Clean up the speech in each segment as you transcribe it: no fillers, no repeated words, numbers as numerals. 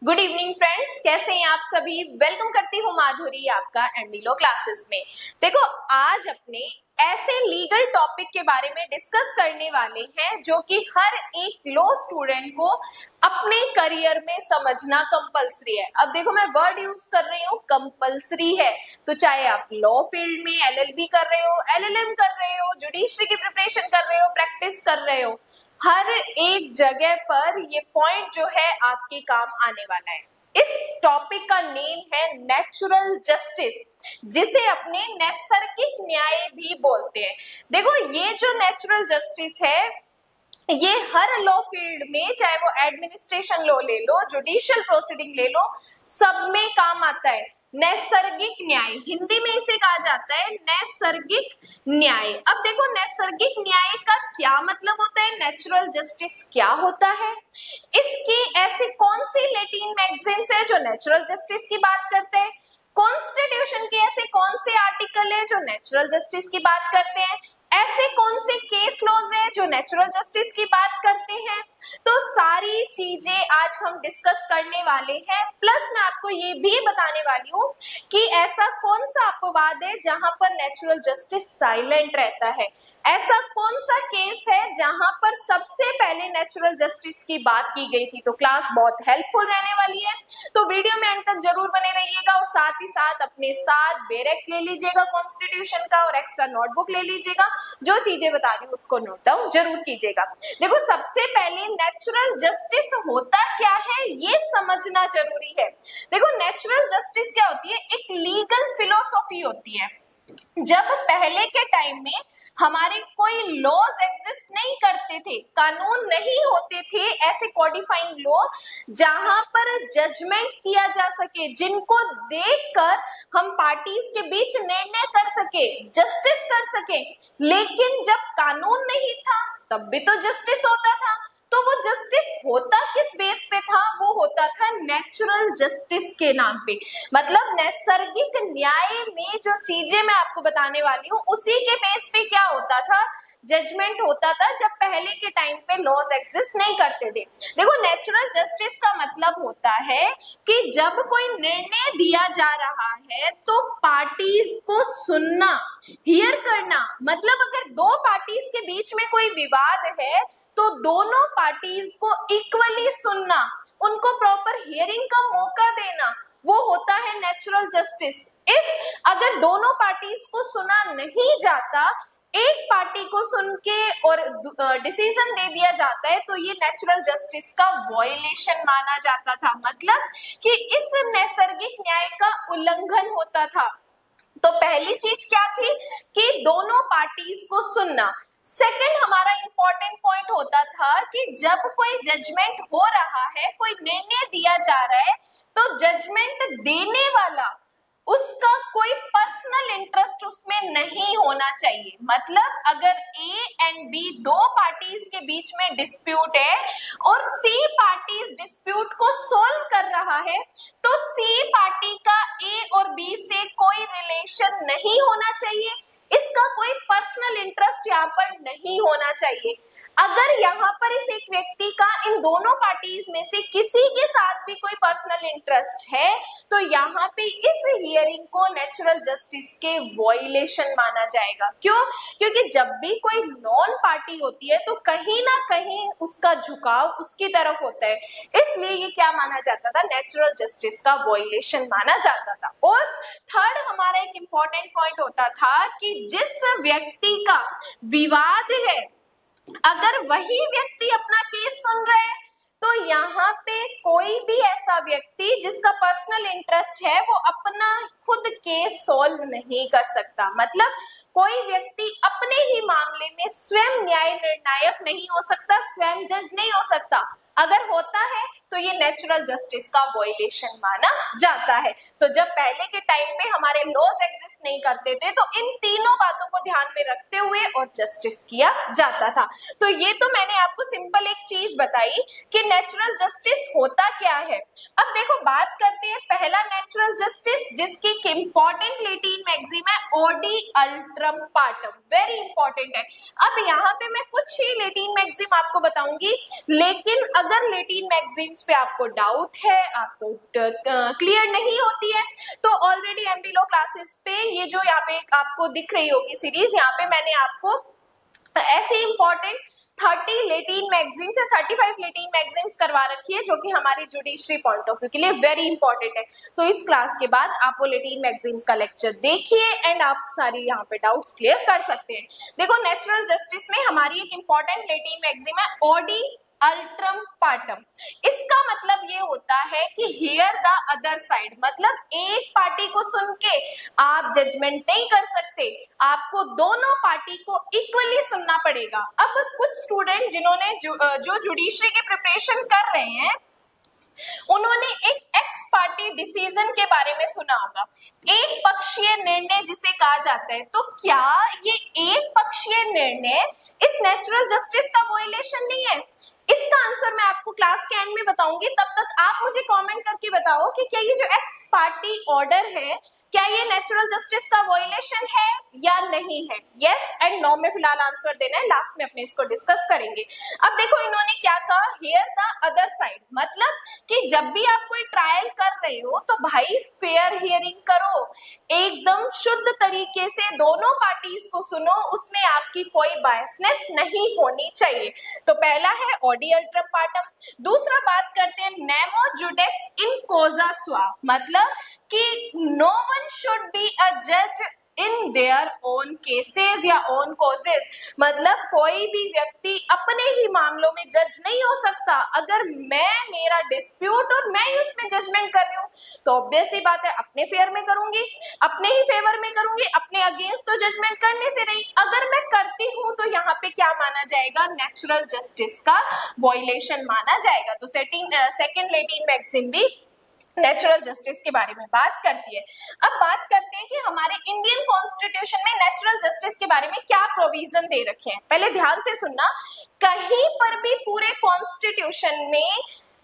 Good evening friends, कैसे हैं आप सभी। वेलकम करती हूँ माधुरी आपका एंडीलो क्लासेस में। देखो, आज अपने ऐसे लीगल टॉपिक के बारे में डिस्कस करने वाले हैं जो कि हर एक लॉ स्टूडेंट को अपने करियर में समझना कंपलसरी है। अब देखो, मैं वर्ड यूज कर रही हूँ कंपलसरी है, तो चाहे आप लॉ फील्ड में एलएलबी कर रहे हो, एलएलएम कर रहे हो, जुडिशरी की प्रिपरेशन कर रहे हो, प्रैक्टिस कर रहे हो, हर एक जगह पर ये पॉइंट जो है आपके काम आने वाला है। इस टॉपिक का नेम है नेचुरल जस्टिस, जिसे अपने नैसर्गिक न्याय भी बोलते हैं। देखो, ये जो नेचुरल जस्टिस है, ये हर लॉ फील्ड में, चाहे वो एडमिनिस्ट्रेशन लॉ ले लो, जुडिशियल प्रोसीडिंग ले लो, सब में काम आता है। नैसर्गिक न्याय, हिंदी में इसे कहा जाता है नैसर्गिक न्याय। अब देखो, नैसर्गिक न्याय का क्या मतलब होता है, नेचुरल जस्टिस क्या होता है, इसकी ऐसी कौन सी लैटिन मैगजीन्स है जो नेचुरल जस्टिस की बात करते हैं, कॉन्स्टिट्यूशन के ऐसे कौन से आर्टिकल है जो नेचुरल जस्टिस की बात करते हैं, ऐसे कौन से केस लॉज है जो नेचुरल जस्टिस की बात करते हैं। तो सारी चीजें आज हम डिस्कस करने वाले हैं। प्लस मैं आपको ये भी बताने वाली हूँ कि ऐसा कौन सा अपवाद है जहां पर नेचुरल जस्टिस साइलेंट रहता है, ऐसा कौन सा केस है जहां पर सबसे पहले नेचुरल जस्टिस की बात की गई थी। तो क्लास बहुत हेल्पफुल रहने वाली है, तो वीडियो में एंड तक जरूर बने रहिएगा और साथ ही साथ अपने साथ बैरेक्ट ले लीजिएगा कॉन्स्टिट्यूशन का और एक्स्ट्रा नोटबुक ले लीजिएगा। जो चीजें बता रही हूँ उसको नोट डाउन जरूर कीजिएगा। देखो, सबसे पहले नेचुरल जस्टिस होता क्या है ये समझना जरूरी है। देखो, नेचुरल जस्टिस क्या होती है, एक लीगल फिलोसॉफी होती है। जब पहले के टाइम में हमारे कोई लॉज एग्जिस्ट नहीं करते थे, कानून नहीं होते थे, ऐसे कॉडिफाइंग लॉ जहां पर जजमेंट किया जा सके, जिनको देखकर हम पार्टीज के बीच निर्णय कर सके, जस्टिस कर सके। लेकिन जब कानून नहीं था तब भी तो जस्टिस होता था। तो वो जस्टिस होता किस बेस पे था, वो होता था नेचुरल जस्टिस के नाम पे। मतलब नैसर्गिक न्याय में जो चीजें मैं आपको बताने वाली हूँ उसी के बेस पे क्या होता था, जजमेंट होता था, जब पहले के टाइम पे लॉज एग्जिस्ट नहीं करते थे। देखो, नेचुरल जस्टिस का मतलब होता है कि जब कोई निर्णय दिया जा रहा है तो पार्टीज को सुनना, हियर करना। मतलब अगर दो पार्टीज के बीच में कोई विवाद है तो दोनों पार्टीज को इक्वली सुनना, उनको प्रॉपर हियरिंग का मौका देना, वो होता है नेचुरल जस्टिस। इफ अगर दोनों पार्टीज को सुना नहीं जाता, एक पार्टी को सुन के और डिसीजन दे दिया जाता है, तो ये नेचुरल जस्टिस का वॉयलेशन माना जाता था। मतलब कि इस नैसर्गिक न्याय का उल्लंघन होता था। तो पहली चीज क्या थी कि दोनों पार्टीज को सुनना। सेकंड हमारा इंपॉर्टेंट पॉइंट होता था कि जब कोई जजमेंट हो रहा है, कोई निर्णय दिया जा रहा है, तो जजमेंट देने वाला, उसका कोई पर्सनल इंटरेस्ट उसमें नहीं होना चाहिए। मतलब अगर ए एंड बी दो पार्टीज के बीच में डिस्प्यूट है और सी पार्टीज डिस्प्यूट को सॉल्व कर रहा है, तो सी पार्टी का ए और बी से कोई रिलेशन नहीं होना चाहिए, इसका कोई पर्सनल इंटरेस्ट यहाँ पर नहीं होना चाहिए। अगर यहाँ पर इस एक व्यक्ति का इन दोनों पार्टीज में से किसी के साथ भी कोई पर्सनल इंटरेस्ट है, तो यहाँ पे इस हियरिंग को नेचुरल जस्टिस के वॉयलेशन माना जाएगा। क्यों? क्योंकि जब भी कोई नॉन पार्टी होती है तो कहीं ना कहीं उसका झुकाव उसकी तरफ होता है, इसलिए ये क्या माना जाता था, नेचुरल जस्टिस का वॉयलेशन माना जाता था। और थर्ड हमारा एक इंपॉर्टेंट पॉइंट होता था कि जिस व्यक्ति का विवाद है, अगर वही व्यक्ति अपना केस सुन रहा है, तो यहाँ पे कोई भी ऐसा व्यक्ति जिसका पर्सनल इंटरेस्ट है वो अपना खुद केस सॉल्व नहीं कर सकता। मतलब कोई व्यक्ति अपने ही मामले में स्वयं न्याय निर्णायक नहीं हो सकता, स्वयं जज नहीं हो सकता। अगर होता है तो ये नेचुरल जस्टिस का वॉयलेशन माना जाता है। तो जब पहले के टाइम पे हमारे लॉज एग्जिस्ट नहीं करते थे, तो इन तीनों बातों को ध्यान में रखते हुए और जस्टिस किया जाता था। तो ये तो मैंने आपको सिंपल एक चीज बताई कि नेचुरल जस्टिस होता क्या है। अब देखो, बात करते हैं पहला नेचुरल जस्टिस, जिसकी इंपॉर्टेंट लैटिन मैगजीम है ओडी अल्ट्रम पार्टम, वेरी इंपॉर्टेंट है। अब यहाँ पे मैं कुछ ही लैटिन मैगजीम आपको बताऊंगी, लेकिन अगर लैटिन मैगजीम्स पे आपको डाउट है, आपको क्लियर नहीं होती है, तो ऑलरेडी एमडी लॉ क्लासेस पे ये जो यहाँ पे आपको दिख रही होगी सीरीज, यहाँ पे मैंने आपको ऐसे इंपॉर्टेंट 30 लेटिन मैगजीन्स या 35 लेटिन मैगजीन्स करवा रखी है, जो कि हमारी जुडिशरी पॉइंट ऑफ व्यू के लिए वेरी इंपॉर्टेंट है। तो इस क्लास के बाद आप वो लेटिन मैगजीन्स का लेक्चर देखिए एंड आप सारी यहाँ पे डाउट्स क्लियर कर सकते हैं। देखो, नेचुरल जस्टिस में हमारी एक इंपॉर्टेंट लेटिन मैगजीन है ऑडी अल्ट्रम पार्टम। इसका मतलब ये होता है कि हियर द अदर साइड, मतलब एक पार्टी को सुन के आप जजमेंट नहीं कर सकते, आपको दोनों पार्टी को इक्वली सुनना पड़ेगा। अब कुछ स्टूडेंट जिन्होंने जो जुडिशरी की प्रिपरेशन कर रहे हैं, उन्होंने एक एक्स पार्टी डिसीजन के बारे में सुना होगा, एक पक्षीय निर्णय जिसे कहा जाता है। तो क्या ये एक पक्षीय निर्णय इस नेचुरल जस्टिस का वायलेशन नहीं है? इसका आंसर मैं आपको क्लास के एंड में बताऊंगी। तब तक आप मुझे कमेंट करके बताओ कि क्या ये जो एक्स पार्टी ऑर्डर है, क्या ये नेचुरल जस्टिस का वायलेशन है या नहीं है? यस एंड नो में फिलहाल आंसर देना है, लास्ट में अपने इसको डिस्कस करेंगे। अब देखो, इन्होंने क्या कहा, हियर द अदर साइड, मतलब कि जब भी आप कोई ट्रायल कर रहे हो तो भाई फेयर हियरिंग करो, एकदम शुद्ध तरीके से दोनों पार्टीज को सुनो, उसमें आपकी कोई बायसनेस नहीं होनी चाहिए। तो पहला है ऑडी अल्ट्रम पार्टम। दूसरा बात करते हैं नेमो जुडेक्स इन कॉजा स्वा, मतलब कि no one should be a जज इन देयर ओन केसेस या ओन कॉजेस, मतलब कोई भी व्यक्ति अपने ही मामलों में जज नहीं हो सकता। अगर मेरा डिस्प्यूट और मैं उसमें जजमेंट कर रही हूँ तो ऑब्वियस सी बात है अपने फेयर में करूंगी, अपने ही फेवर में करूंगी, अपने अगेंस्ट तो जजमेंट करने से नहीं। अगर मैं करती हूँ तो यहाँ पे क्या माना जाएगा? नेचुरल जस्टिस का वायलेशन माना जाएगा। तो सेकंड लेटिन मैगजीन भी नेचुरल जस्टिस के बारे में बात करती है। अब बात करते हैं कि हमारे इंडियन कॉन्स्टिट्यूशन में नेचुरल जस्टिस के बारे में क्या प्रोविजन दे रखे हैं। पहले ध्यान से सुनना, कहीं पर भी पूरे कॉन्स्टिट्यूशन में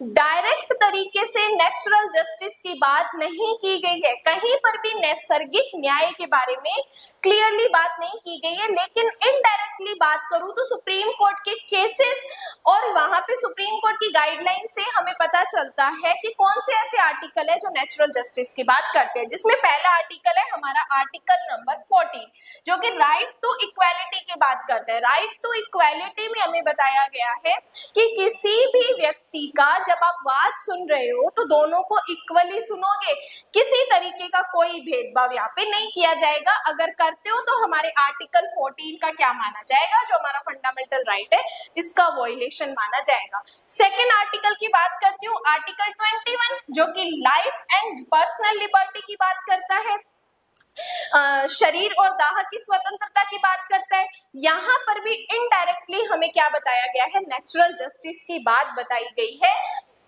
डायरेक्ट तरीके से नेचुरल जस्टिस की बात नहीं की गई है, कहीं पर भी नैसर्गिक न्याय के बारे में क्लियरली बात नहीं की गई है। लेकिन इनडायरेक्टली बात करूं तो सुप्रीम कोर्ट के केसेस और वहां पे सुप्रीम कोर्ट की गाइडलाइन से हमें पता चलता है कि कौन से ऐसे आर्टिकल है जो नेचुरल जस्टिस की बात करते हैं, जिसमें पहला आर्टिकल है हमारा आर्टिकल नंबर 14, जो कि राइट टू इक्वालिटी की बात करता है। राइट टू इक्वालिटी में हमें बताया गया है कि किसी भी व्यक्ति का जब आप बात सुन रहे हो तो दोनों को इक्वली सुनोगे, किसी तरीके का कोई भेदभाव यहाँ पे नहीं किया जाएगा। अगर करते हो तो हमारे आर्टिकल 14 का क्या माना जाएगा, जो हमारा फंडामेंटल राइट है, इसका वायलेशन माना जाएगा। सेकेंड आर्टिकल की बात करती हूँ, आर्टिकल 21, जो कि लाइफ एंड पर्सनल लिबर्टी की बात करता है, शरीर और दाह की स्वतंत्रता की बात करता है। यहाँ पर भी इनडायरेक्टली हमें क्या बताया गया है? नेचुरल जस्टिस की बात बताई गई है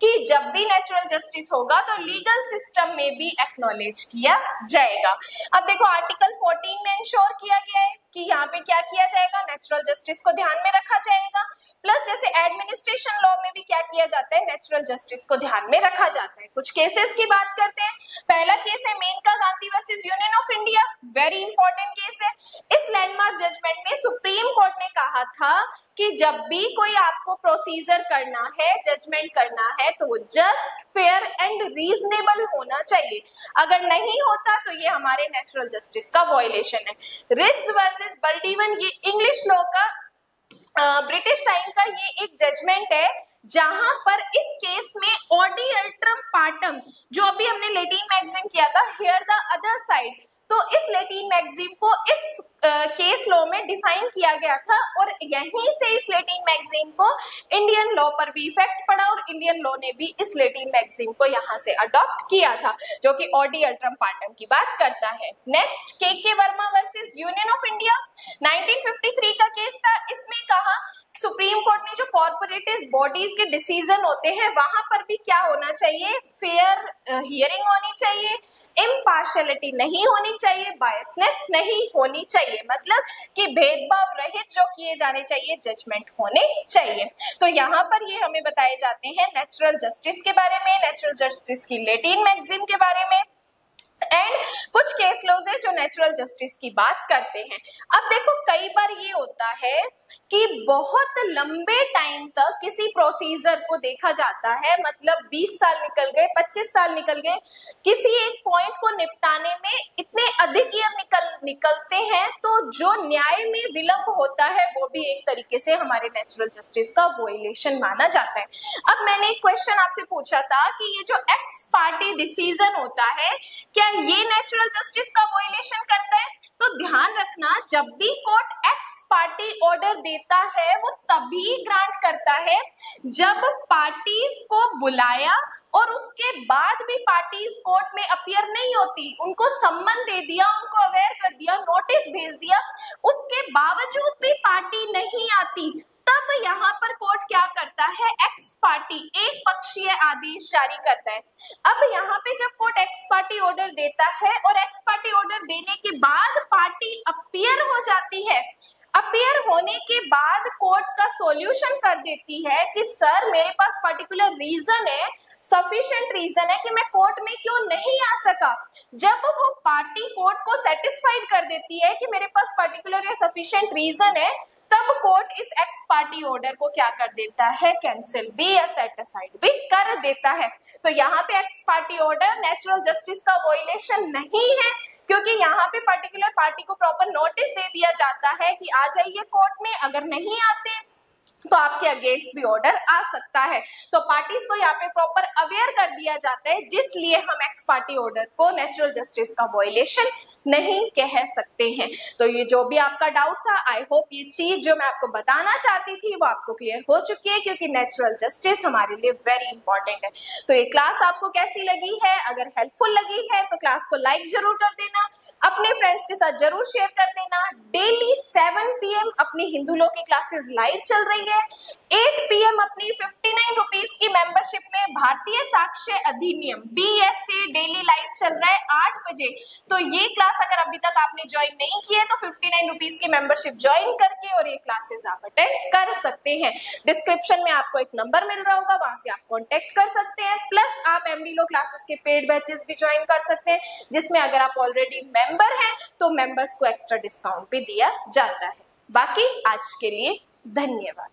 कि जब भी नेचुरल जस्टिस होगा तो लीगल सिस्टम में भी एक्नॉलेज किया जाएगा। अब देखो, आर्टिकल 14 में इंश्योर किया गया है कि यहाँ पे क्या किया जाएगा? नेचुरल जस्टिस को ध्यान में रखा जाएगा। प्लस जैसे एडमिनिस्ट्रेशन लॉ में भी क्या किया जाता है? नेचुरल जस्टिस को ध्यान में रखा जाता है। कुछ केसेस की बात करते हैं। पहला केस है Maneka Gandhi versus Union of India, very important case है। इस लैंडमार्क जजमेंट में सुप्रीम कोर्ट ने कहा था कि जब भी कोई आपको प्रोसीजर करना है, जजमेंट करना है, तो वो जस्ट, फेयर एंड रीजनेबल होना चाहिए। अगर नहीं होता तो ये हमारे नेचुरल जस्टिस का वायलेशन है। रिट्ज वर्सेस बल्डीवन, ये इंग्लिश लॉ का ब्रिटिश टाइम का ये एक जजमेंट है, जहां पर इस केस में ऑडी अल्ट्रम पार्टम, जो अभी हमने लेटिन मैगजीन किया था, हियर द अदर साइड, तो इस लेटिन मैगजीन को इस केस लॉ में डिफाइन किया गया था और यहीं से इस लेटिन मैगजीन को इंडियन लॉ पर भी इफेक्ट पड़ा और इंडियन लॉ ने भी इस लेटिन मैगजीन को यहाँ से अडॉप्ट किया था, जो कि ऑडी अल्ट्रम पार्टम की बात करता है। नेक्स्ट, के Verma versus Union of India, 1953 का केस था। इसमें कहा सुप्रीम कोर्ट ने जो कॉर्पोरेटिव बॉडीज के डिसीजन होते हैं वहां पर भी क्या होना चाहिए? फेयर हियरिंग होनी चाहिए, इम्पार्शियलिटी नहीं होनी चाहिए, बायसनेस नहीं होनी चाहिए, मतलब कि भेदभाव रहित जो किए जाने चाहिए जजमेंट होने चाहिए। तो यहाँ पर ये हमें बताए जाते हैं नेचुरल जस्टिस के बारे में, नेचुरल जस्टिस की लेटिन मैगजीन के बारे में। एंड कुछ केस लॉज है जो नेचुरल जस्टिस की बात करते हैं। अब देखो कई बार ये होता है कि बहुत लंबे टाइम तक किसी प्रोसीजर को देखा जाता है, मतलब 20 साल निकल गए, 25 साल निकल गए, किसी एक पॉइंट को निपटाने में इतने अधिक ईयर निकलते हैं, तो जो न्याय में विलंब होता है वो भी एक तरीके से हमारे नेचुरल जस्टिस का वोलेशन माना जाता है। अब मैंने एक क्वेश्चन आपसे पूछा था कि ये जो एक्स पार्टी डिसीजन होता है, क्या ये नेचुरल जस्टिस का वोलेशन करता है? तो ध्यान रखना, जब भी कोर्ट एक्स पार्टी ऑर्डर देता है वो तभी ग्रांट करता है जब पार्टीज को बुलाया और उसके बाद भी पार्टीज कोर्ट में अपीयर नहीं होती, उनको सम्मन दे दिया, उनको अवेयर कर दिया, नोटिस भेज दिया, उसके बावजूद भी पार्टी नहीं आती, तब यहाँ पर कोर्ट क्या करता है, एक्स पार्टी एक पक्षीय आदेश जारी करता है। अब यहाँ पे जब कोर्ट एक्स पार्टी ऑर्डर देता है और एक्स पार्टी ऑर्डर देने के बाद पार्टी अपीयर हो जाती है, अपीयर होने के बाद कोर्ट का सॉल्यूशन कर देती है कि सर मेरे पास पर्टिकुलर रीजन है, सफिशिएंट रीजन है कि मैं कोर्ट में क्यों नहीं आ सका। जब वो पार्टी कोर्ट को सेटिस्फाइड कर देती है कि मेरे पास पर्टिकुलर या सफिशिएंट रीजन है, तब कोर्ट इस एक्स पार्टी ऑर्डर को क्या कर देता है, कैंसिल भी या सेट असाइड भी कर देता है। तो यहाँ पे x party order natural justice का वोलेशन नहीं है, क्योंकि यहाँ पे पर्टिकुलर पार्टी को प्रॉपर नोटिस दे दिया जाता है कि आ जाइए कोर्ट में, अगर नहीं आते तो आपके अगेंस्ट भी ऑर्डर आ सकता है। तो पार्टीज को यहाँ पे प्रॉपर अवेयर कर दिया जाता है, जिसलिए हम एक्स पार्टी ऑर्डर को नेचुरल जस्टिस का वोलेशन नहीं कह सकते हैं। तो ये जो भी आपका डाउट था, आई होप ये चीज जो मैं आपको बताना चाहती थी वो आपको क्लियर हो चुकी है, क्योंकि नेचुरल जस्टिस हमारे लिए वेरी इंपॉर्टेंट है। तो ये क्लास आपको कैसी लगी है? अगर हेल्पफुल लगी है तो क्लास को लाइक जरूर कर देना, अपने फ्रेंड्स के साथ जरूर शेयर कर देना। डेली 7 PM अपनी हिंदू लॉ की क्लासेस लाइव चल रही है। 8 PM अपनी 59 रुपीज की मेंबरशिप में भारतीय साक्ष्य अधिनियम BSA डेली लाइव चल रहा है 8 बजे। तो ये क्लास अगर अभी तक आपने ज्वाइन नहीं की है तो 59 रुपीज की मेंबरशिप ज्वाइन करके और ये क्लासेस आप अटेंड कर सकते हैं। डिस्क्रिप्शन में आपको एक नंबर मिल रहा होगा, वहां से आप कांटेक्ट कर सकते हैं। प्लस आप MD लॉ क्लासेस के पेड बैचेस भी ज्वाइन कर सकते हैं, जिसमें अगर आप ऑलरेडी मेंबर हैं तो मेंबर्स को एक्स्ट्रा डिस्काउंट भी दिया जाता है। बाकी आज के लिए धन्यवाद।